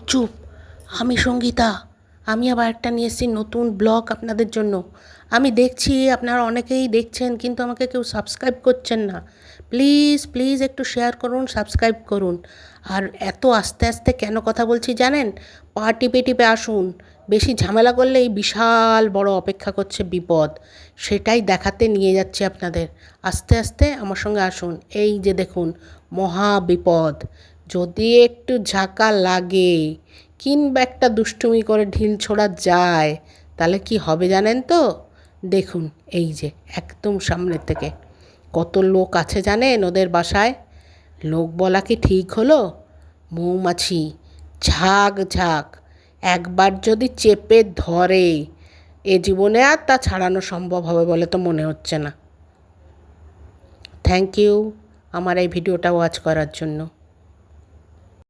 চুপ। আমি সঙ্গীতা। আমি আবার একটা নিয়ে এসেছি নতুন ব্লগ আপনাদের জন্য। আমি দেখছি আপনারা অনেকেই দেখছেন, কিন্তু আমাকে কেউ সাবস্ক্রাইব করছেন না। প্লিজ প্লিজ একটু শেয়ার করুন, সাবস্ক্রাইব করুন। আর এত আস্তে আস্তে কেন কথা বলছি জানেন? পা টিপে টিপে আসুন। বেশি ঝামেলা করলে এই বিশাল বড় অপেক্ষা করছে বিপদ, সেটাই দেখাতে নিয়ে যাচ্ছি আপনাদের। আস্তে আস্তে আমার সঙ্গে আসুন। এই যে দেখুন, মহা বিপদ। যদি একটু ঝাঁকা লাগে কিংবা একটা দুষ্টুমি করে ঢিল ছোড়া যায়, তাহলে কি হবে জানেন তো? দেখুন, এই যে একদম সামনের থেকে কত লোক আছে জানেন ওদের বাসায়। লোক বলা কি ঠিক হলো? মৌমাছি ঝাঁক ঝাঁক। একবার যদি চেপে ধরে, এ জীবনে আর তা ছাড়ানো সম্ভব হবে বলে তো মনে হচ্ছে না। থ্যাংক ইউ আমার এই ভিডিওটা ওয়াচ করার জন্য।